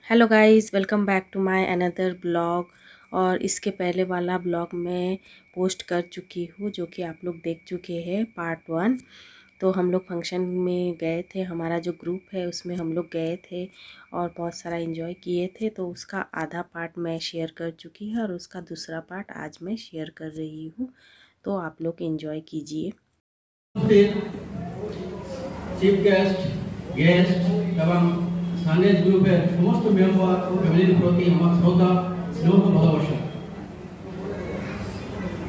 Hello guys, welcome back to my another blog. और इसके पहले वाला ब्लॉग मैं पोस्ट कर चुकी हूँ, जो कि आप लोग देख चुके हैं, पार्ट 1। तो हम लोग फंक्शन में गए थे, हमारा जो ग्रुप है उसमें हम लोग गए थे और बहुत सारा एंजॉय किए थे। तो उसका आधा पार्ट मैं शेयर कर चुकी हूँ और उसका दूसरा पार्ट आज मैं शेयर कर रही हूँ। तो आप लोग एंजॉय कीजिए। चीफ गेस्ट एवं সানরাইজ গ্রুপের সমস্ত মেম্বার ও ফ্যামিলির প্রতি আমার শ্রদ্ধা স্নেহ ভালোবাসা।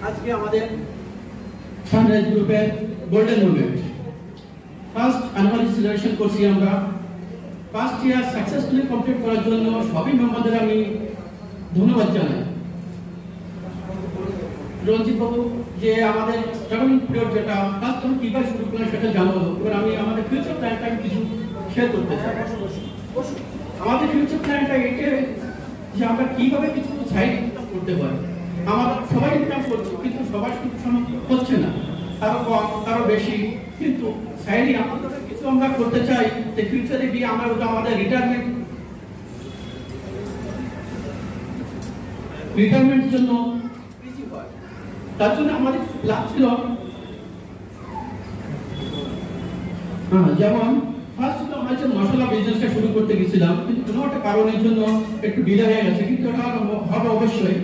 আজকে আমাদের সানরাইজ গ্রুপের golden moment, first annual celebration করছি আমরা। ফার্স্ট ইয়ার সাকসেসফুলি কমপ্লিট করার জন্য সবই মেম্বারদের আমি ধন্যবাদ জানাই। রঞ্জিত বাবু যে আমাদের স্ট্রাগলিং পিরিয়ড, যেটা ফার্স্ট আমি কিভাবে শুরু করলাম সেটা জানাবো। এবার আমি আমাদের ফিউচার প্ল্যানটা কিছু শেয়ার করতে চাই। আমাদের ফিউচার প্ল্যানটা এটা যে আমরা কিভাবে কিছু সাইড ইনকাম করতে পারি। আমাদের সবাই ইনকাম করছে, কিন্তু সবার কিছু হচ্ছে না, কারো কম কারো বেশি, কিন্তু সাইডে আমাদের কিছু আমরা করতে চাই যে ফিউচারে গিয়ে আমরা আমাদের রিটায়ারমেন্টের জন্য তার জন্য আমাদের প্ল্যান ছিল, যেমন ফার্স্ট ছিল আমরা যে মশলা বিজনেসটা শুরু করতে গেছিলাম, কিন্তু কোনো একটা কারণের জন্য একটু ডিলে হয়ে গেছে, কিন্তু এটা হবে অবশ্যই।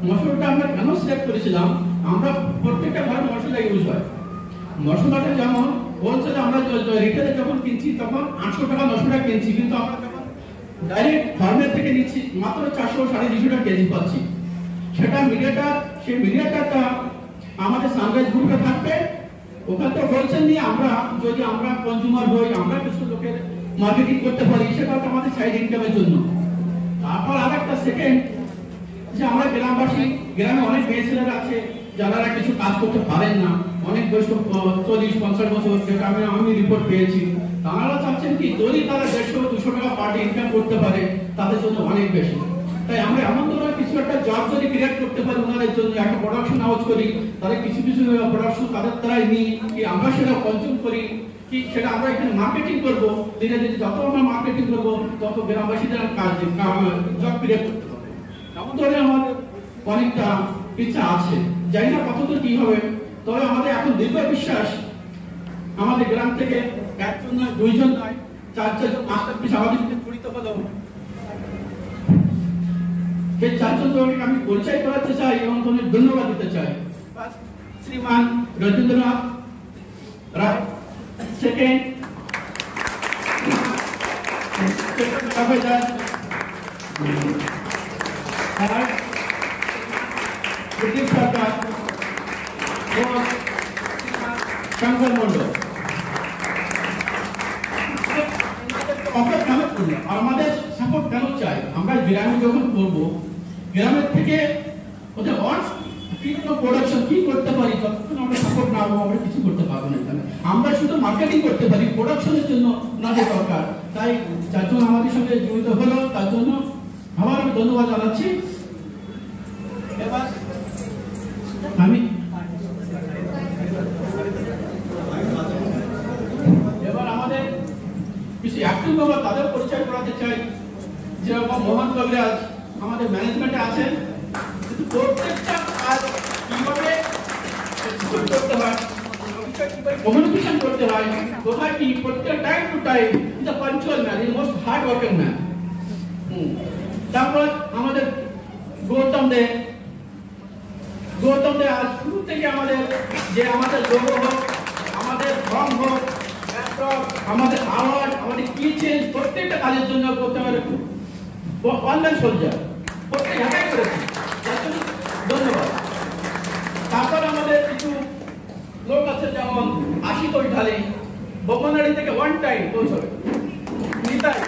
মশলাটা আমরা কেন সিলেক্ট করেছিলাম, আমরা প্রত্যেকটা ঘরে মশলা ইউজ হয়। মশলাটা যেমন হোলসেলে আমরা রিটেলে যখন কিনছি তখন 800 টাকা 900 টাকা কিনছি, কিন্তু আমরা যখন ডাইরেক্ট ফার্মের থেকে নিচ্ছি মাত্র 400 250 টাকা কেজি পাচ্ছি। সেটা সেই মিডিয়াটা আমাদের সানরাইজ গ্রুপে থাকবে। ওখান থেকে হোলসেল নিয়ে আমরা যদি আমরা কনজিউমার হই, আমরা কিছু লোকের মার্কেটিং করতে পারি, সেটা আমাদের সাইড ইনকামের জন্য। তারপর আরেকটা সেকেন্ড, যে আমরা গ্রামবাসী, গ্রামে অনেক মেয়ে ছেলেরা আছে যারা কিছু কাজ করতে পারেন না, অনেক বয়স 40-50 বছর, যেটা আমি রিপোর্ট পেয়েছি। তারা চাচ্ছেন কি যদি তারা 150-200 টাকা পার ডে ইনকাম করতে পারে, তাদের জন্য অনেক বেশি। তাই আমরা এমন ধরনের কিছু একটা জব যদি ক্রিয়েট করতে পারি ওনাদের জন্য, একটা প্রোডাকশন হাউস করি, তাদের কিছু প্রোডাকশন তাদের দ্বারাই নিই, কি আমরা সেটা কনজিউম করি, কি সেটা আমরা এখানে মার্কেটিং করবো। ধীরে ধীরে যত আমরা মার্কেটিং করবো তত গ্রামবাসীদের জব ক্রিয়েট করতে হবে। এমন ধরনের আমাদের অনেকটা ইচ্ছা আছে, জানি না কতদূর কি হবে। তবে আমাদের এখন দীর্ঘ বিশ্বাস, আমাদের গ্রাম থেকে একজন নয়, দুইজন নয়, 4-4 5টা পিস আমাদের পরিচিত হলো। সেই 4জন জনকে আমি পরিচয় করাতে চাই এবং তাদের ধন্যবাদ দিতে চাই। শ্রীমান রবীন্দ্রনাথ রায়, সেকেন্ড প্রদীপ সরকার, শঙ্কর মন্ডল। আমাদের সাপোর্ট কেন চাই, আমরা গ্রামে যখন করবো, গ্রামের থেকে ওদের প্রোডাকশন কি করতে পারি, যতক্ষণ আমরা সাপোর্ট না হবো আমরা কিছু করতে পারবো না। আমরা শুধু মার্কেটিং করতে পারি, প্রোডাকশনের জন্য ওনাদের দরকার। তাই 4জন আমাদের সঙ্গে জড়িত হলো, তার জন্য আবার আমি ধন্যবাদ জানাচ্ছি। এবার আমাদের কিছু অ্যাক্টিভ মেম্বার তাদের পরিচয় করাতে চাই। যেরকম মোহন কবিরাজ আমাদের ম্যানেজমেন্টে আছেন, কিন্তু প্রত্যেকটা কাজ কিভাবে করতে হয়, কমিউনিকেশন করতে হয়, কোথায় কি প্রত্যেক time to time, is a punctual man, is most hard working man. তারপর আমাদের গৌতম দে আজ শুরু থেকে আমাদের যে আমাদের লোগো হোক, আমাদের ফর্ম হোক, আমাদের আওয়াজ, আমাদের কিচেন, প্রত্যেকটা কাজের জন্য করতে পারে অনলাইন সোলজার, প্রত্যেক একাই করেছে, ধন্যবাদ। তারপর আমাদের কিছু লোক আছে, যেমন আশুতোষ ঢালি, বোমনাড়ি থেকে 1 টাইম পৌঁছবে, নিতাই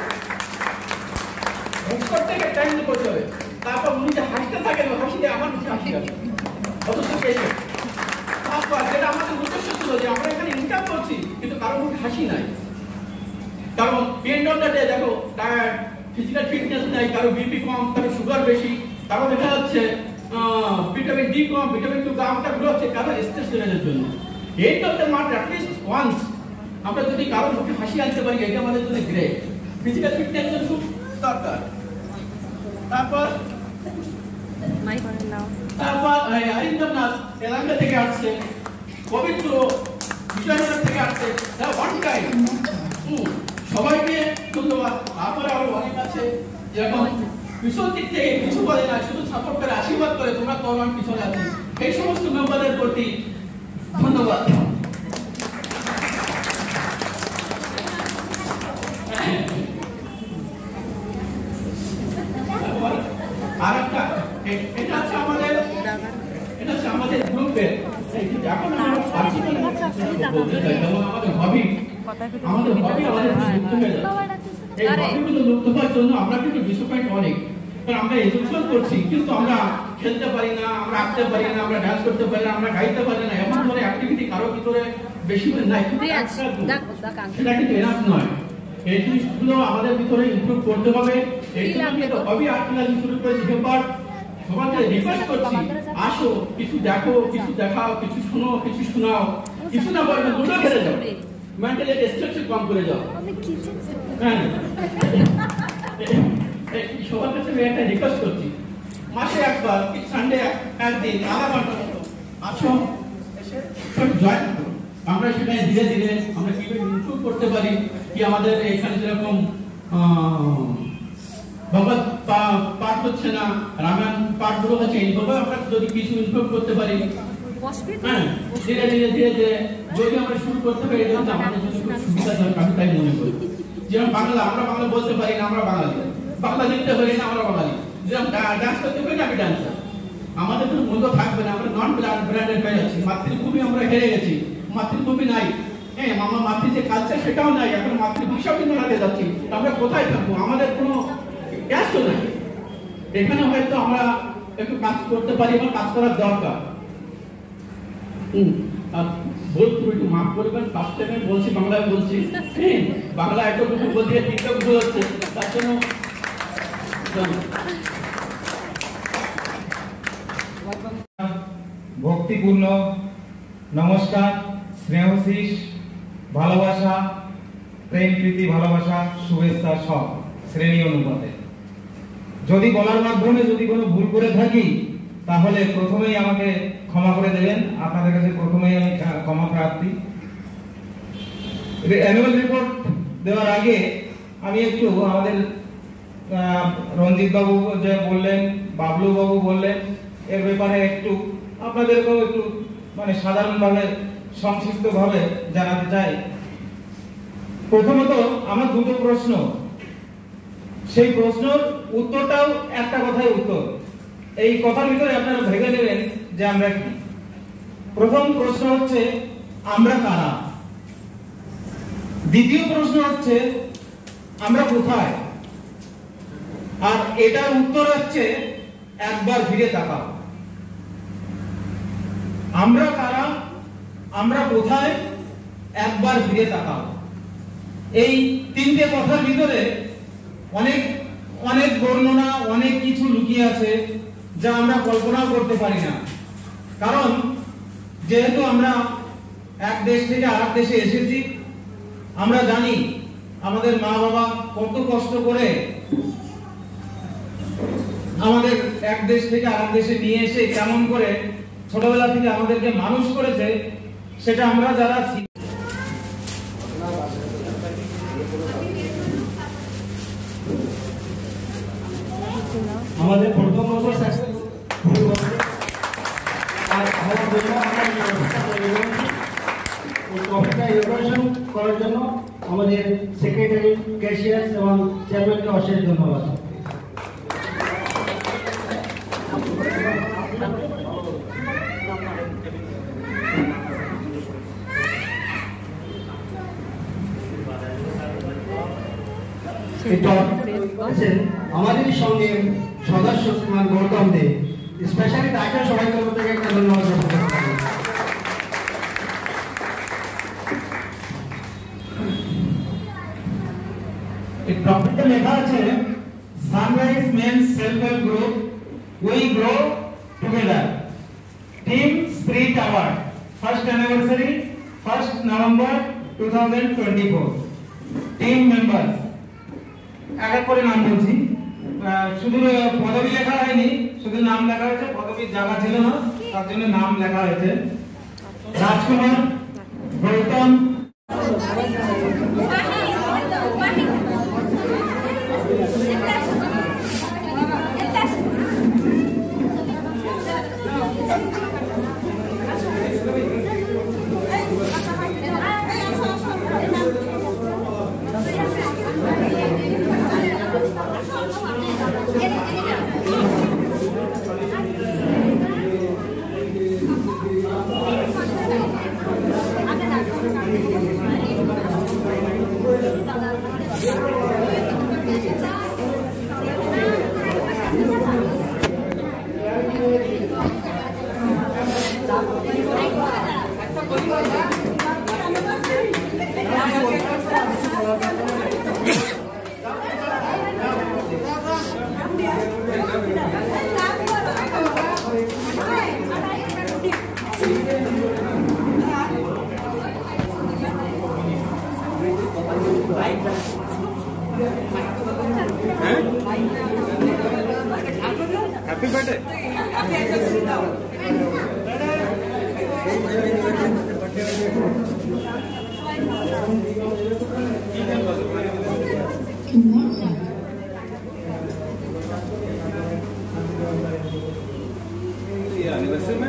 মুখর থেকে টাইম পৌঁছবে। তারপর উনি যে হাসতে থাকেন, হাসিতে আমার কিছু হাসি আছে, অথচ তারপর যেটা আমাদের উদ্দেশ্য ছিল যে আমরা এখানে ইনকাম করছি, কিন্তু কারো মুখে হাসি নাই। কারণ এন্ড অফ দ্য ডে দেখো টায়ার্ড, ফিজিক্যাল ফিটনেস নাই, কারো বিপি কম, কারো সুগার বেশি, কারো দেখা যাচ্ছে ভিটামিন ডি কম, ভিটামিন 2 কমটা গুলো হচ্ছে কারো স্ট্রেস লেভেলের জন্য। End of the month at least once আমরা যদি কারো মুখে হাসি আনতে পারি, এটা আমাদের জন্য গ্রেট। ফিজিক্যাল ফিটনেস খুব দরকার। তারপর অরিন্দমনাথ তেলেঙ্গানা থেকে আসছে, পবিত্র বিজয়নগর থেকে আসছে, ওয়ান টাইম। সবাইকে ধন্যবাদ। তারপরে আরো অনেক আছে, যেরকম পিছন দিক থেকে কিছু বলে না, শুধু সাপোর্ট করে আশীর্বাদ করে তোমরা তোমার পিছনে আছো, এই সমস্ত মেম্বারদের প্রতি ধন্যবাদ। আর একটা এটা হচ্ছে আমাদের গ্রুপের এখন আমাদের হবি, আমাদের হবিগুলো লুপ্ত হওয়ার জন্য আমরা কিন্তু ডিসঅ্যাপয়েন্ট অনেক। আমরা এডুকেশন করছি কিন্তু আমরা খেলতে পারি না, আমরা আঁকতে পারি না, আমরা ডান্স করতে পারি না, আমরা গাইতে পারি না, এমন ধরনের অ্যাক্টিভিটি কারো ভিতরে বেশি করে নাই, সেটা কিন্তু এনাফ নয়। এই জিনিসগুলো আমাদের ভিতরে ইমপ্রুভ করতে হবে। এই জন্য আমি একটা হবি আর্ট ক্লাস শুরু করেছি। এবার সবাইকে রিকোয়েস্ট করছি, আসো, কিছু দেখো, কিছু দেখাও, কিছু শোনো, কিছু শোনাও, কিছু না বলবে দুটো খেলে যাও, মেন্টালি স্ট্রেস কম করে যাও। হ্যাঁ, সবার কাছে আমি একটা রিকোয়েস্ট করছি, মাসে একবার সানডে একদিন আধা ঘন্টা মতো আসো, জয়েন করো। আমরা সেখানে ধীরে ধীরে আমরা কিভাবে ইমপ্রুভ করতে পারি, কি আমাদের এখানে যেরকম ভগবত পাঠ হচ্ছে না, রামায়ণ পাঠগুলো হচ্ছে, এইভাবে আমরা যদি কিছু ইমপ্রুভ করতে পারি, হ্যাঁ, ধীরে ধীরে ধীরে ধীরে যদি আমরা শুরু করতে পারি, এটা আমাদের জন্য খুব সুবিধাজনক আমি তাই মনে করি। যেমন বাংলা, আমরা বাংলা বলতে পারি না, আমরা বাঙালি, বাংলা লিখতে পারি না, আমরা বাঙালি, যেমন ডান্স করতে পারি না, আমি ডান্সার। আমাদের কোনো মূল্য থাকবে না, আমরা নন ব্র্যান্ডেড হয়ে যাচ্ছি, মাতৃভূমি আমরা হেরে গেছি, মাতৃভূমি নাই। হ্যাঁ, আমার মাতৃ যে কালচার সেটাও নাই, এখন মাতৃভাষাও কিন্তু হারাতে যাচ্ছি। আমরা কোথায় থাকবো? আমাদের কোনো ক্যাশ তো নাই। এখানে হয়তো আমরা একটু কাজ করতে পারি বা কাজ করার দরকার। বলতে একটু মাফ করবেন, ফার্স্ট টাইমে বলছি, বাংলায় বলছি, বাংলা এতটুকু বলতে ঠিকঠাক ভুল হচ্ছে, তার জন্য ভক্তিপূর্ণ নমস্কার, স্নেহশীষ, ভালোবাসা, প্রেম প্রীতি, ভালোবাসা, শুভেচ্ছা সব শ্রেণী অনুপাতে। যদি বলার মাধ্যমে যদি কোনো ভুল করে থাকি তাহলে প্রথমেই আমাকে ক্ষমা করে দেবেন। আপনাদের কাছে প্রথমেই আমি ক্ষমা প্রার্থী। অ্যানুয়াল রিপোর্ট দেওয়ার আগে আমি একটু আমাদের রঞ্জিত বাবু যে বললেন, বাবলু বাবু বললেন, এর ব্যাপারে একটু আপনাদেরকেও একটু মানে সাধারণভাবে সংক্ষিপ্তভাবে জানাতে চাই। প্রথমত আমার দুটো প্রশ্ন, সেই প্রশ্নের উত্তরটাও একটা কথাই উত্তর। এই কথার ভিতরে আপনারা ভেবে নেবেন যে আমরা কি। প্রথম প্রশ্ন হচ্ছে আমরা কারা। দ্বিতীয় প্রশ্ন হচ্ছে আমরা কোথায়। আর এটার উত্তর হচ্ছে একবার ফিরে তাকাও। আমরা কারা, আমরা কোথায়, একবার ফিরে তাকাও। এই তিনটে কথার ভিতরে অনেক অনেক বর্ণনা, অনেক কিছু লুকিয়ে আছে যা আমরা কল্পনাও করতে পারি না। কারণ যেহেতু আমরা এক দেশ থেকে আরেক দেশে এসেছি, আমরা জানি আমাদের মা বাবা কত কষ্ট করে আমাদের এক দেশ থেকে আরেক দেশে নিয়ে এসে কেমন করে ছোটবেলা থেকে আমাদেরকে মানুষ করেছে, সেটা আমরা যারা আমাদের প্রথম বছর আর আমার জন্য টপিকটা ইনোভেশন করার জন্য আমাদের সেক্রেটারি, ক্যাশিয়ার এবং চেয়ারম্যানকে অশেষ ধন্যবাদ। আমাদের সঙ্গে সদস্য শ্রীমান গৌতম দে, স্পেশালি তাকে সবাই তরফ থেকে একটা ধন্যবাদ। এই টপিকটা লেখা আছে sunrise men's self help group, we grow together, team spirit award, first anniversary 1 November 2024। Team members এক এক করে নাম বলছি। শুধু পদবি লেখা হয়নি, শুধু নাম লেখা হয়েছে, পদবির জায়গা ছিল না, তার জন্য নাম লেখা হয়েছে। রাজকুমার গৌতম हैप्पी बर्थडे। एनिवर्सरी में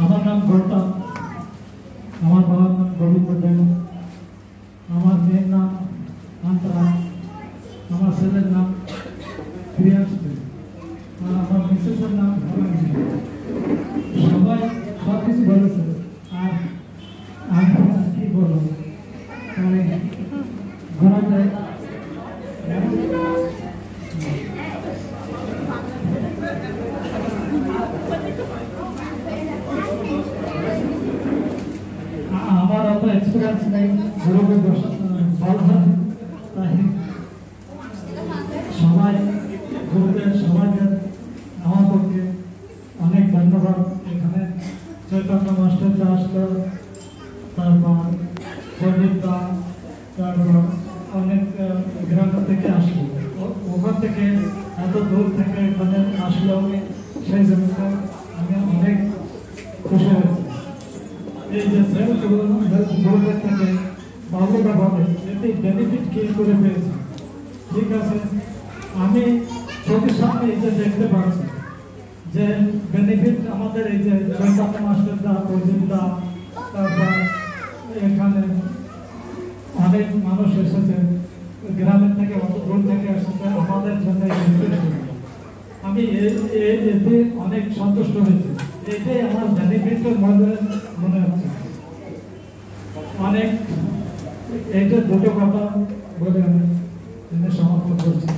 আমার নাম গৌতম, আমার বাবার নাম গোবিন্দ দেব, আমার মেয়ের নাম অন্তরা, আমার ছেলের নাম প্রিয়াংশ দেব, আর আমার মিসেসের নাম ভবানী। সবাই সব কিছু বলেছে, আর আমি কি বলবো, ঘোরা যায়। আমার অত এক্সপিরিয়েন্স নেই, গ্রুপে তাই সবাই গ্রুপের সবাইকে আমার পক্ষে অনেক ধন্যবাদ। এখানে চৈতন্য মাস্টারটা আসলো, তারপর প্রদীপদা, তারপর অনেক গ্রাম থেকে আসলো, ওখান থেকে এত দূর থেকে এখানে আসলো, সেই জন্য আমি অনেক খুশি হয়েছি। এই যে গ্রুপের থেকে বাবুরা বলে এতে বেনিফিট কি করে পেয়েছে, ঠিক আছে, আমি চোখের সামনে এই যে দেখতে পাচ্ছি যে বেনিফিট আমাদের এই যে চৈতন্য মাস্টারদা, প্রদীপদা, তারপর এখানে অনেক মানুষ এসেছে, গ্রামের থেকে অত দূর থেকে এসেছে আমাদের জন্য। আমি এতে অনেক সন্তুষ্ট হয়েছি, এটাই আমার বেনিফিটের মনে হচ্ছে অনেক। এইটা দুটো কথা বলে আমি সমাপ্ত করছি।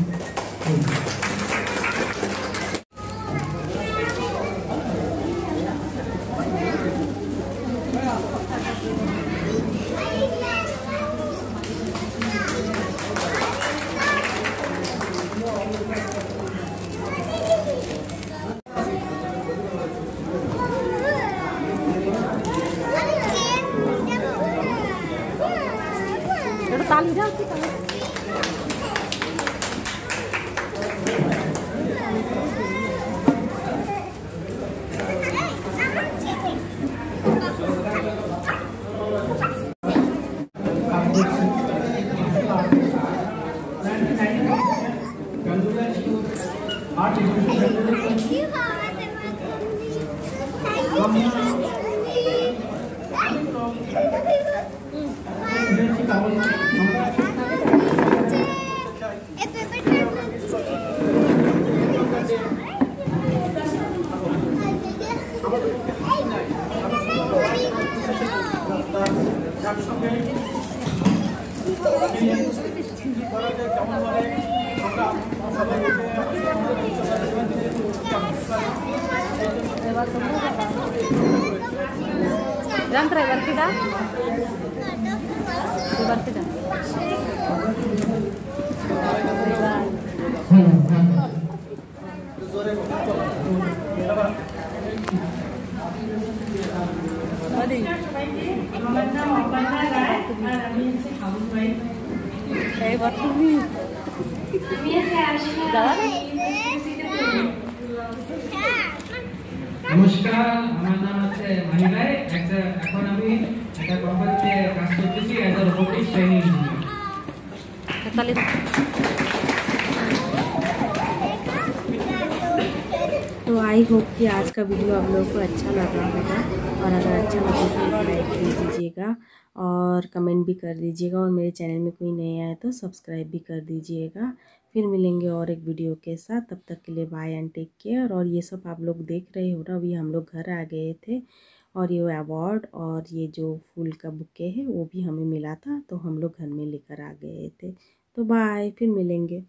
Rantra ಬರ್ತಿದಾ ಬರ್ತಿದಾ Madi. Hey, what to me? নমস্কার, আমার নাম হচ্ছে মাহি রায়। এখন আমি একটা কোম্পানিতে কাজ করতেছি as a robotics training engineer. तो आई होप कि आज का वीडियो आप लोगों को अच्छा लगा होगा, और अगर अच्छा लगे तो एक लाइक दे दीजिएगा और कमेंट भी कर दीजिएगा, और मेरे चैनल में कोई नया है तो सब्सक्राइब भी कर दीजिएगा। फिर मिलेंगे और एक वीडियो के साथ, तब तक के लिए बाय एंड टेक केयर। और ये सब आप लोग देख रहे हो ना, अभी हम लोग घर आ गए थे, और ये अवार्ड और ये जो फूल का बुके है वो भी हमें मिला था, तो हम लोग घर में लेकर आ गए थे। तो बाय, फिर मिलेंगे।